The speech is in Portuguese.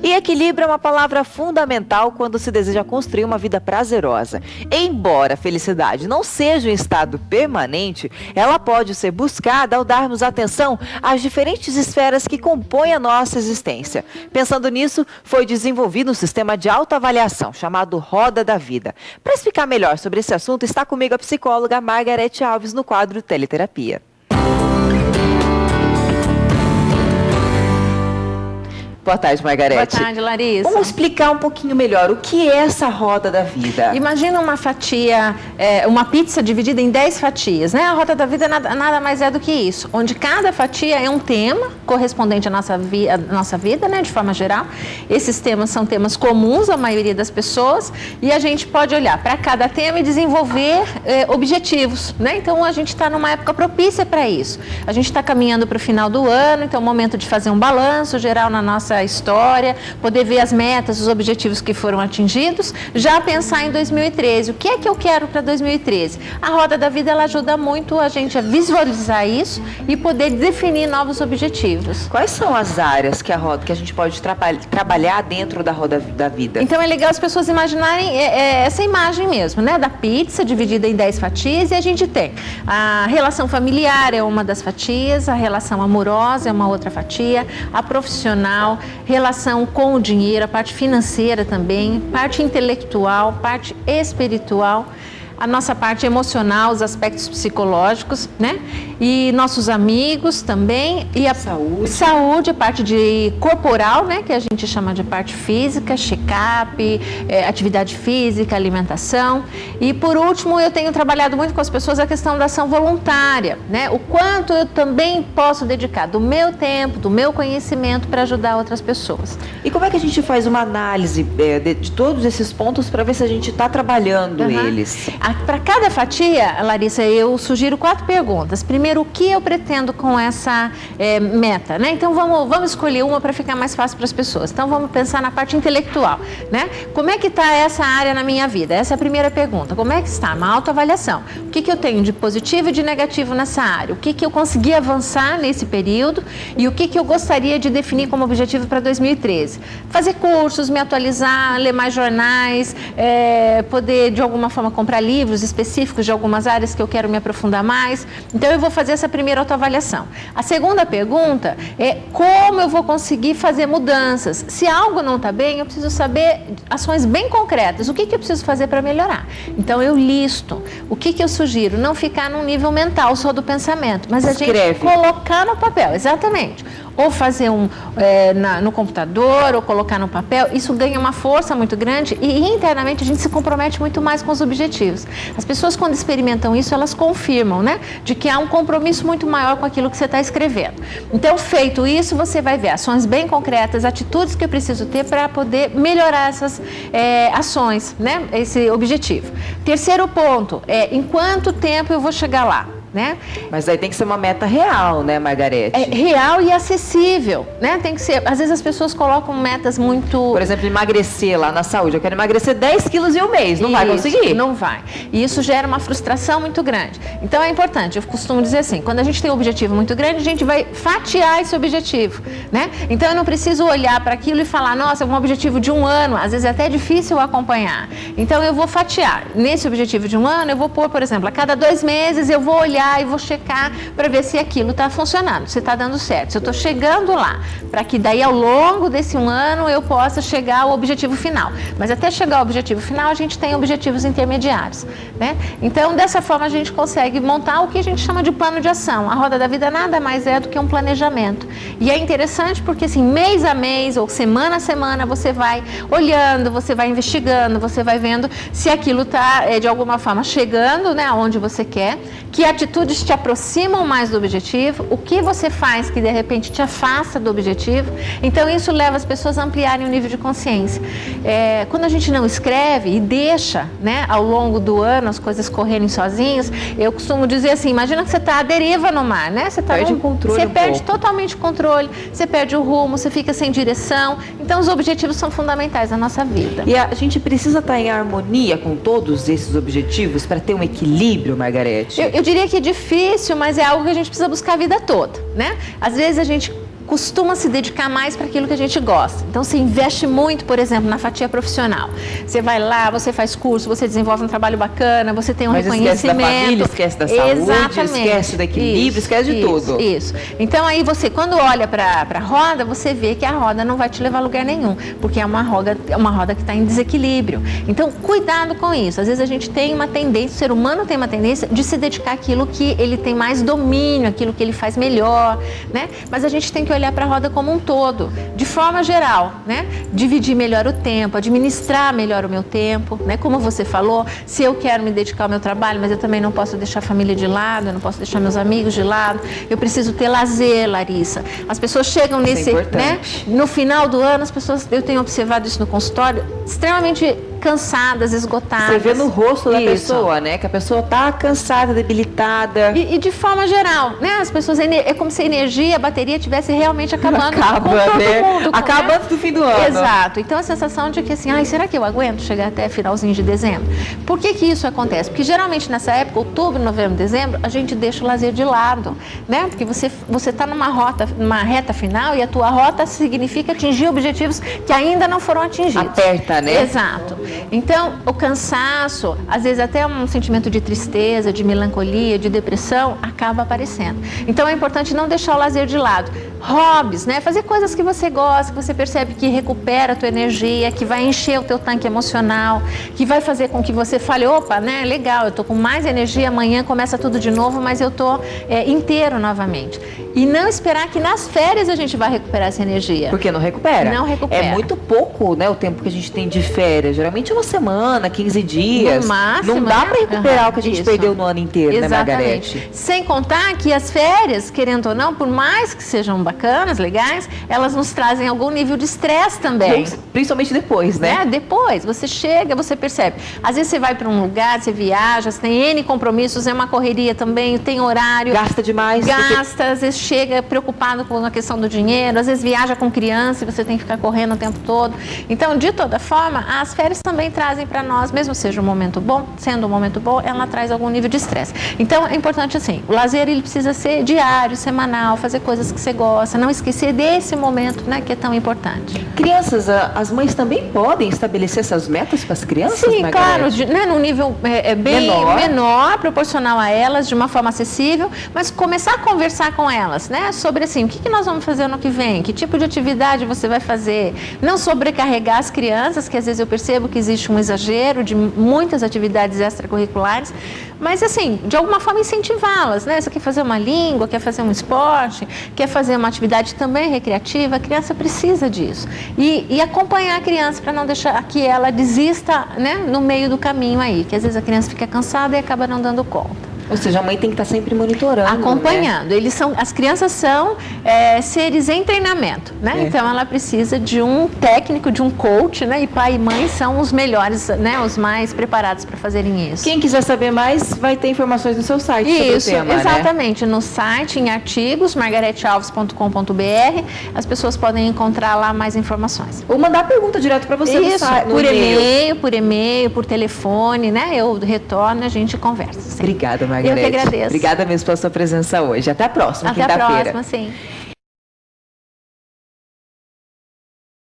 E equilíbrio é uma palavra fundamental quando se deseja construir uma vida prazerosa. Embora a felicidade não seja um estado permanente, ela pode ser buscada ao darmos atenção às diferentes esferas que compõem a nossa existência. Pensando nisso, foi desenvolvido um sistema de autoavaliação chamado Roda da Vida. Para explicar melhor sobre esse assunto, está comigo a psicóloga Margarete Alves no quadro Teleterapia. Boa tarde, Margarete. Boa tarde, Larissa. Vamos explicar um pouquinho melhor o que é essa roda da vida. Imagina uma fatia, uma pizza dividida em 10 fatias, né? A roda da vida nada mais é do que isso, onde cada fatia é um tema correspondente à nossa vida, né? De forma geral. Esses temas são temas comuns à maioria das pessoas e a gente pode olhar para cada tema e desenvolver objetivos, né? Então, a gente está numa época propícia para isso. A gente está caminhando para o final do ano, então é o momento de fazer um balanço geral na nossa história, poder ver as metas, os objetivos que foram atingidos, já pensar em 2013. O que é que eu quero para 2013? A Roda da Vida, ela ajuda muito a gente a visualizar isso e poder definir novos objetivos. Quais são as áreas que a gente pode trabalhar dentro da Roda da Vida? Então é legal as pessoas imaginarem essa imagem mesmo, né? Da pizza dividida em 10 fatias, e a gente tem a relação familiar é uma das fatias, a relação amorosa é uma outra fatia, a profissional, relação com o dinheiro, a parte financeira também, parte intelectual, parte espiritual, a nossa parte emocional, os aspectos psicológicos, né? E nossos amigos também, e a saúde, a parte de corporal, né? Que a gente chama de parte física, check-up, atividade física, alimentação. E por último, eu tenho trabalhado muito com as pessoas a questão da ação voluntária, né? O quanto eu também posso dedicar do meu tempo, do meu conhecimento para ajudar outras pessoas. E como é que a gente faz uma análise de todos esses pontos para ver se a gente está trabalhando eles? Para cada fatia, Larissa, eu sugiro 4 perguntas. Primeiro, o que eu pretendo com essa meta, né? Então, vamos escolher uma para ficar mais fácil para as pessoas. Então, vamos pensar na parte intelectual, né? Como é que está essa área na minha vida? Essa é a primeira pergunta. Como é que está? Uma autoavaliação. O que eu tenho de positivo e de negativo nessa área? O que eu consegui avançar nesse período? E o que eu gostaria de definir como objetivo para 2013? Fazer cursos, me atualizar, ler mais jornais, poder, de alguma forma, comprar livros específicos de algumas áreas que eu quero me aprofundar mais. Então, eu vou fazer essa primeira autoavaliação. A segunda pergunta é como eu vou conseguir fazer mudanças. Se algo não está bem, eu preciso saber ações bem concretas. O que eu preciso fazer para melhorar? Então, eu listo. O que eu sugiro? Não ficar num nível mental só do pensamento, mas a gente colocar no papel, exatamente. Ou fazer no computador, ou colocar no papel, isso ganha uma força muito grande e internamente a gente se compromete muito mais com os objetivos. As pessoas, quando experimentam isso, elas confirmam, né? De que há um compromisso muito maior com aquilo que você está escrevendo. Então, feito isso, você vai ver ações bem concretas, atitudes que eu preciso ter para poder melhorar essas ações, né? Esse objetivo. Terceiro ponto em quanto tempo eu vou chegar lá? Né? Mas aí tem que ser uma meta real, né, Margarete? Real e acessível, né? Tem que ser. Às vezes as pessoas colocam metas muito. Por exemplo, emagrecer lá na saúde. Eu quero emagrecer 10 quilos em um mês. Não vai conseguir. Não vai. E isso gera uma frustração muito grande. Então é importante. Eu costumo dizer assim: quando a gente tem um objetivo muito grande, a gente vai fatiar esse objetivo, né? Então eu não preciso olhar para aquilo e falar, nossa, é um objetivo de 1 ano. Às vezes é até difícil acompanhar. Então eu vou fatiar. Nesse objetivo de 1 ano, eu vou pôr, por exemplo, a cada 2 meses eu vou olhar e vou checar para ver se aquilo está funcionando, se está dando certo, se eu estou chegando lá, para que daí ao longo desse 1 ano eu possa chegar ao objetivo final. Mas até chegar ao objetivo final, a gente tem objetivos intermediários, né? Então, dessa forma, a gente consegue montar o que a gente chama de plano de ação. A Roda da Vida nada mais é do que um planejamento. E é interessante porque, assim, mês a mês ou semana a semana, você vai olhando, você vai investigando, você vai vendo se aquilo está, de alguma forma, chegando, né, aonde você quer, que atitudes te aproximam mais do objetivo, o que você faz que de repente te afasta do objetivo. Então isso leva as pessoas a ampliarem o nível de consciência. Quando a gente não escreve e deixa, né, ao longo do ano as coisas correrem sozinhas, eu costumo dizer assim, imagina que você está à deriva no mar, né? Você perde o controle, você perde totalmente o controle, você perde o rumo, você fica sem direção. Então os objetivos são fundamentais na nossa vida. E a gente precisa estar em harmonia com todos esses objetivos para ter um equilíbrio, Margarete? Eu diria que é difícil, mas é algo que a gente precisa buscar a vida toda, né? Às vezes a gente costuma se dedicar mais para aquilo que a gente gosta. Então, você investe muito, por exemplo, na fatia profissional. Você vai lá, você faz curso, você desenvolve um trabalho bacana, você tem um reconhecimento. Esquece da família, esquece da saúde, esquece do equilíbrio, esquece de tudo. Isso. Então, aí você, quando olha para a roda, você vê que a roda não vai te levar a lugar nenhum, porque é uma roda que está em desequilíbrio. Então, cuidado com isso. Às vezes a gente tem uma tendência, o ser humano tem uma tendência de se dedicar àquilo que ele tem mais domínio, aquilo que ele faz melhor, né? Mas a gente tem que olhar para a roda como um todo, de forma geral, né? Dividir melhor o tempo, administrar melhor o meu tempo, né? Como você falou, se eu quero me dedicar ao meu trabalho, mas eu também não posso deixar a família de lado, eu não posso deixar meus amigos de lado, eu preciso ter lazer, Larissa. As pessoas chegam nesse, né? No final do ano, as pessoas, eu tenho observado isso no consultório, extremamente cansadas, esgotadas. Você vê no rosto da pessoa, né? Que a pessoa tá cansada, debilitada. E de forma geral, né? As pessoas, é como se a energia, a bateria estivesse realmente acabando com todo mundo. Acaba antes do fim do ano. Exato. Então, a sensação de que assim, será que eu aguento chegar até finalzinho de dezembro? Por que isso acontece? Porque geralmente nessa época, outubro, novembro, dezembro, a gente deixa o lazer de lado, né? Porque você tá numa reta final e a tua rota significa atingir objetivos que ainda não foram atingidos. Aperta, né? Exato. Então, o cansaço, às vezes até um sentimento de tristeza, de melancolia, de depressão, acaba aparecendo. Então, é importante não deixar o lazer de lado. Hobbies, né? Fazer coisas que você gosta, que você percebe que recupera a tua energia, que vai encher o teu tanque emocional, que vai fazer com que você fale, opa, né? Legal, eu tô com mais energia, amanhã começa tudo de novo, mas eu tô inteiro novamente. E não esperar que nas férias a gente vai recuperar essa energia. Porque não recupera. Não recupera. É muito pouco, né, o tempo que a gente tem de férias. Geralmente é uma semana, 15 dias. No máximo, não dá né? para recuperar o que a gente perdeu no ano inteiro, Exatamente. Né, Margarete? Sem contar que as férias, querendo ou não, por mais que sejam bacanas, legais, elas nos trazem algum nível de estresse também. Principalmente depois, né? Depois, você chega, você percebe. Às vezes você vai para um lugar, você viaja, você tem N compromissos, é uma correria também, tem horário. Gasta demais. Gasta, às vezes chega preocupado com a questão do dinheiro, às vezes viaja com criança e você tem que ficar correndo o tempo todo. Então, de toda forma, as férias também trazem para nós, mesmo seja um momento bom, sendo um momento bom, ela traz algum nível de estresse. Então, é importante assim, o lazer ele precisa ser diário, semanal, fazer coisas que você gosta, não esquecer desse momento, né, que é tão importante. Crianças, as mães também podem estabelecer essas metas para as crianças? Sim, claro, né, num nível bem menor, proporcional a elas, de uma forma acessível, mas começar a conversar com elas, né, sobre assim, o que nós vamos fazer ano que vem, que tipo de atividade você vai fazer, não sobrecarregar as crianças, que às vezes eu percebo que existe um exagero de muitas atividades extracurriculares, mas assim, de alguma forma incentivá-las, né, você quer fazer uma língua, quer fazer um esporte, quer fazer uma atividade também recreativa, a criança precisa disso. E acompanhar a criança para não deixar que ela desista, né, no meio do caminho aí, que às vezes a criança fica cansada e acaba não dando conta. Ou seja, a mãe tem que estar sempre monitorando. Acompanhando. Né? As crianças são seres em treinamento, né? Então ela precisa de um técnico, de um coach, né? E pai e mãe são os melhores, né? Os mais preparados para fazerem isso. Quem quiser saber mais, vai ter informações no seu site sobre o tema, exatamente. Né? No site, em artigos, margaretealves.com.br, as pessoas podem encontrar lá mais informações. Ou mandar pergunta direto para você isso, no por e-mail, por telefone, né? Eu retorno e a gente conversa. Sempre. Obrigada, Margarete. Eu que agradeço. Obrigada mesmo pela sua presença hoje. Até a próxima, quinta-feira. Até a próxima, sim.